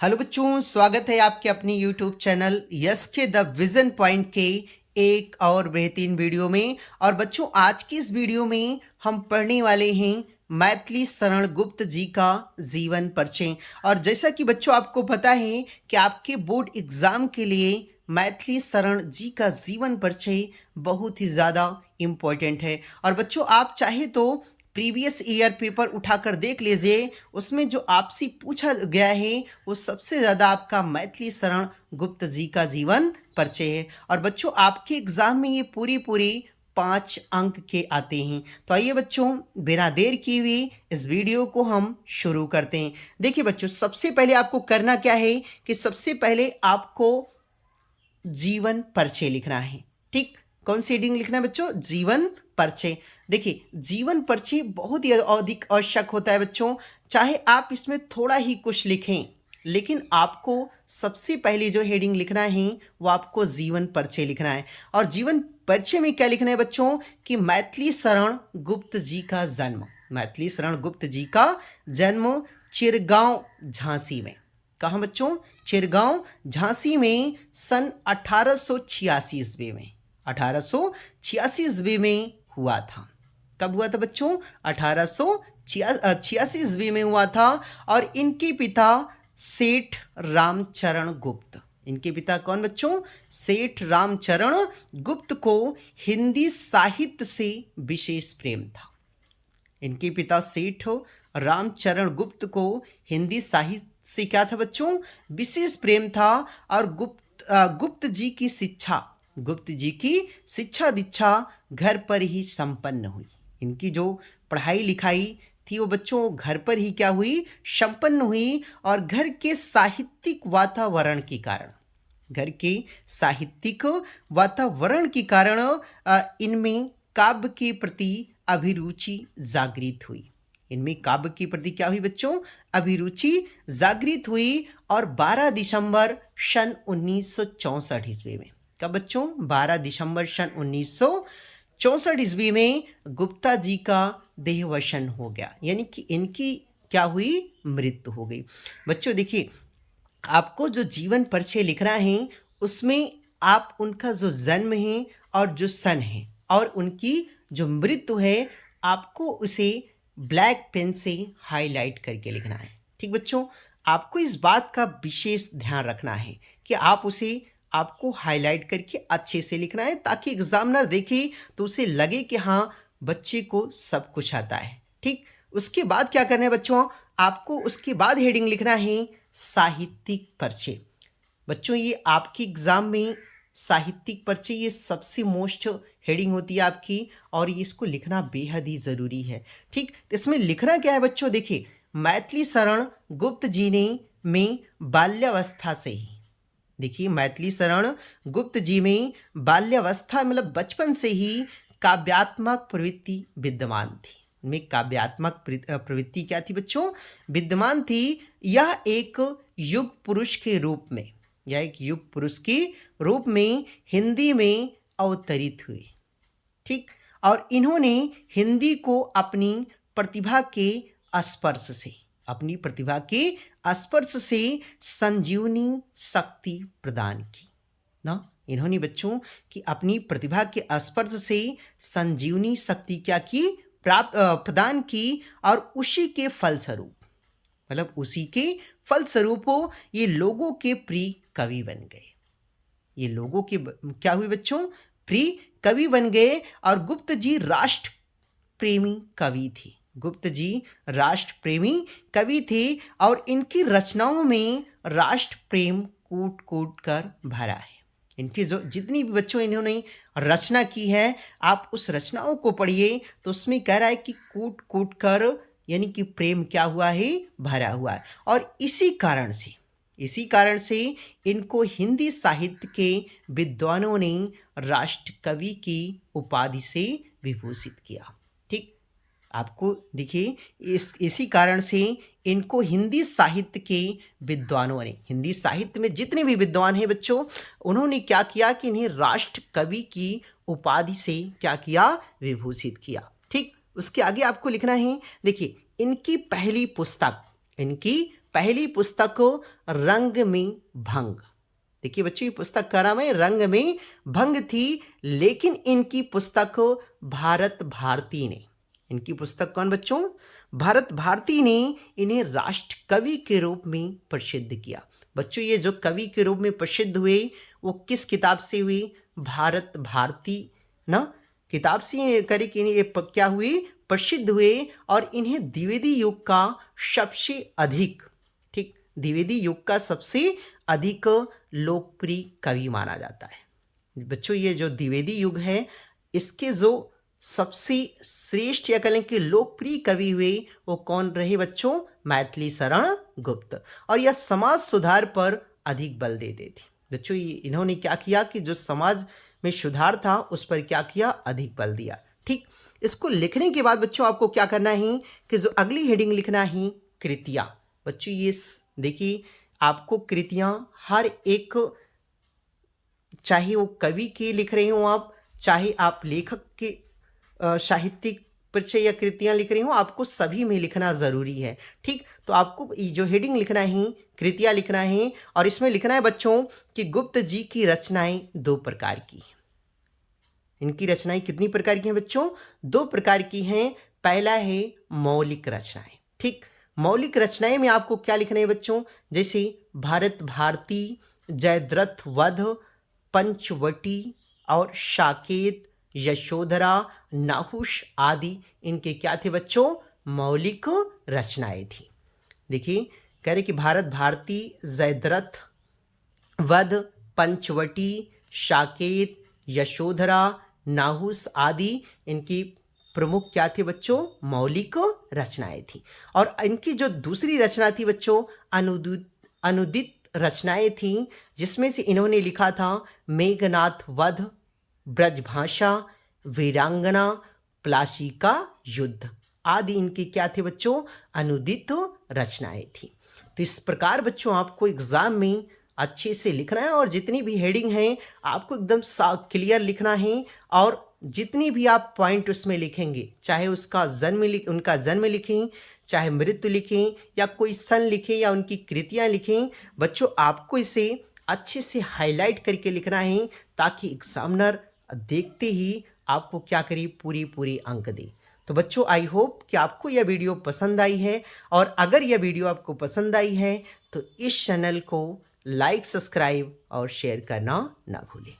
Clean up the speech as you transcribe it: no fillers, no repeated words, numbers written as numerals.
Hello बच्चों, स्वागत है आपके अपनी यूट्यूब चैनल यस के द विजन पॉइंट के एक और बेहतरीन वीडियो में। और बच्चों, आज की इस वीडियो में हम पढ़ने वाले हैं मैथिली शरण गुप्त जी का जीवन परिचय। और जैसा कि बच्चों आपको पता है कि आपके बोर्ड एग्जाम के लिए मैथिली शरण जी का जीवन परिचय बहुत ही ज़्यादा इम्पोर्टेंट है। और बच्चों, आप चाहे तो प्रीवियस ईयर पेपर उठाकर देख लीजिए, उसमें जो आपसे पूछा गया है वो सबसे ज़्यादा आपका मैथिली शरण गुप्त जी का जीवन परिचय है। और बच्चों, आपके एग्जाम में ये पूरी 5 अंक के आते हैं। तो आइए बच्चों, बिना देर किए हुए इस वीडियो को हम शुरू करते हैं। देखिए बच्चों, सबसे पहले आपको करना क्या है कि सबसे पहले आपको जीवन परिचय लिखना है। ठीक, कौन सी हेडिंग लिखना है बच्चों? जीवन परिचय। देखिए, जीवन परिचय बहुत ही अधिक आवश्यक होता है बच्चों। चाहे आप इसमें थोड़ा ही कुछ लिखें, लेकिन आपको सबसे पहले जो हेडिंग लिखना है वो आपको जीवन परिचय लिखना है। और जीवन परिचय में क्या लिखना है बच्चों कि मैथिली शरण गुप्त जी का जन्म। मैथिली शरण गुप्त जी का जन्म चिरगांव झांसी में। कहाँ बच्चों? चिरगांव झांसी में सन 1886 ईस्वी में 1886 ईस्वी में हुआ था। कब हुआ था बच्चों? 1886 ईस्वी में हुआ था। और इनके पिता सेठ रामचरण गुप्त। इनके पिता कौन बच्चों? सेठ रामचरण गुप्त को हिंदी साहित्य से विशेष प्रेम था। इनके पिता सेठ रामचरण गुप्त को हिंदी साहित्य से क्या था बच्चों? विशेष प्रेम था। और गुप्त जी की शिक्षा दीक्षा घर पर ही संपन्न हुई। इनकी जो पढ़ाई लिखाई थी वो बच्चों घर पर ही क्या हुई? संपन्न हुई। और घर के साहित्यिक वातावरण के कारण इनमें काव्य के प्रति अभिरुचि जागृत हुई। इनमें काव्य के प्रति क्या हुई बच्चों? अभिरुचि जागृत हुई। और 12 दिसंबर सन 1964 ईस्वी में, कब बच्चों? 12 दिसंबर सन 1964 ईस्वी में गुप्ता जी का देहवसन हो गया, यानी कि इनकी क्या हुई? मृत्यु हो गई। बच्चों देखिए, आपको जो जीवन परिचय लिखना है उसमें आप उनका जो जन्म है और जो सन है और उनकी जो मृत्यु है, आपको उसे ब्लैक पेन से हाईलाइट करके लिखना है। ठीक बच्चों, आपको इस बात का विशेष ध्यान रखना है कि आपको हाईलाइट करके अच्छे से लिखना है, ताकि एग्जामिनर देखे तो उसे लगे कि हाँ, बच्चे को सब कुछ आता है। ठीक, उसके बाद क्या करना है बच्चों? आपको उसके बाद हेडिंग लिखना है साहित्यिक परिचय। बच्चों, ये आपकी एग्जाम में साहित्यिक परिचय ये सबसे मोस्ट हेडिंग होती है आपकी, और ये इसको लिखना बेहद ही ज़रूरी है। ठीक, इसमें लिखना क्या है बच्चों? देखिए, मैथिली शरण गुप्त जी ने में बाल्यावस्था से ही, देखिए मैथिली शरण गुप्त जी में बाल्यावस्था मतलब बचपन से ही काव्यात्मक प्रवृत्ति विद्यमान थी। में काव्यात्मक प्रवृत्ति क्या थी बच्चों? विद्यमान थी। यह एक युग पुरुष के रूप में हिंदी में अवतरित हुए। ठीक, और इन्होंने हिंदी को अपनी प्रतिभा के स्पर्श से संजीवनी शक्ति प्रदान की ना। इन्होंने बच्चों की अपनी प्रतिभा के स्पर्श से संजीवनी शक्ति क्या की? प्रदान की। और उसी के फलस्वरूप ये लोगों के प्रिय कवि बन गए। ये लोगों के क्या हुए बच्चों? प्रिय कवि बन गए। और गुप्त जी राष्ट्र प्रेमी कवि थे। और इनकी रचनाओं में राष्ट्र प्रेम कूट कर भरा है। इनकी जो जितनी भी बच्चों इन्होंने रचना की है, आप उस रचनाओं को पढ़िए तो उसमें कह रहा है कि कूट कर, यानी कि प्रेम क्या हुआ है? भरा हुआ है। और इसी कारण से इनको हिंदी साहित्य के विद्वानों ने राष्ट्र कवि की उपाधि से विभूषित किया। ठीक, आपको देखिए, इसी कारण से इनको हिंदी साहित्य के विद्वानों ने, हिंदी साहित्य में जितने भी विद्वान हैं बच्चों, उन्होंने क्या किया कि इन्हें राष्ट्र कवि की उपाधि से क्या किया? विभूषित किया। ठीक, उसके आगे आपको लिखना है, देखिए इनकी पहली पुस्तक रंग में भंग। देखिए बच्चों, ये पुस्तक का नाम है रंग में भंग थी, लेकिन इनकी पुस्तक भारत भारती ने, इनकी पुस्तक कौन बच्चों? भारत भारती ने इन्हें राष्ट्र कवि के रूप में प्रसिद्ध किया। बच्चों, ये जो कवि के रूप में प्रसिद्ध हुए वो किस किताब से हुई? भारत भारती ना किताब से करके ये क्या हुए? प्रसिद्ध हुए। और इन्हें द्विवेदी युग का सबसे अधिक, ठीक, द्विवेदी युग का सबसे अधिक लोकप्रिय कवि माना जाता है। बच्चों, ये जो द्विवेदी युग है इसके जो सबसे श्रेष्ठ या कहें कि लोकप्रिय कवि हुए वो कौन रहे बच्चों? मैथिली शरण गुप्त। और यह समाज सुधार पर अधिक बल देते थे। बच्चों, इन्होंने क्या किया कि जो समाज में सुधार था उस पर क्या किया? अधिक बल दिया। ठीक, इसको लिखने के बाद बच्चों आपको क्या करना है कि जो अगली हेडिंग लिखना है कृतियाँ। बच्चों, ये देखिए, आपको कृतियाँ हर एक, चाहे वो कवि की लिख रहे हो आप, चाहे आप लेखक के साहित्यिक परिचय या कृतियाँ लिख रही हो, आपको सभी में लिखना ज़रूरी है। ठीक, तो आपको जो हेडिंग लिखना है कृतियाँ लिखना है, और इसमें लिखना है बच्चों कि गुप्त जी की रचनाएं दो प्रकार की हैं। इनकी रचनाएं कितनी प्रकार की हैं बच्चों? दो प्रकार की हैं। पहला है मौलिक रचनाएं। ठीक, मौलिक रचनाएं में आपको क्या लिखना है बच्चों? जैसे भारत भारती, जयद्रथ वध, पंचवटी और साकेत, यशोधरा, नाहुष आदि इनके क्या थे बच्चों? मौलिक रचनाएं थी। देखिए, कह रहे कि भारत भारती, जयद्रथ वध, पंचवटी, साकेत, यशोधरा, नाहुस आदि इनकी प्रमुख क्या थे बच्चों? मौलिक रचनाएं थी। और इनकी जो दूसरी रचना थी बच्चों, अनुदित रचनाएं थी, जिसमें से इन्होंने लिखा था मेघनाथ वध, ब्रजभाषा, वीरांगना, प्लासी का युद्ध आदि इनकी क्या थे बच्चों? अनुदित रचनाएं थी। तो इस प्रकार बच्चों आपको एग्जाम में अच्छे से लिखना है, और जितनी भी हेडिंग है आपको एकदम क्लियर लिखना है। और जितनी भी आप पॉइंट उसमें लिखेंगे, चाहे उसका उनका जन्म लिखें, चाहे मृत्यु लिखें, या कोई सन लिखें, या उनकी कृतियाँ लिखें, बच्चों आपको इसे अच्छे से हाईलाइट करके लिखना है, ताकि एग्जामिनर देखते ही आपको क्या करे? पूरी अंक दे। तो बच्चों, आई होप कि आपको यह वीडियो पसंद आई है, और अगर यह वीडियो आपको पसंद आई है तो इस चैनल को लाइक, सब्सक्राइब और शेयर करना ना भूलें।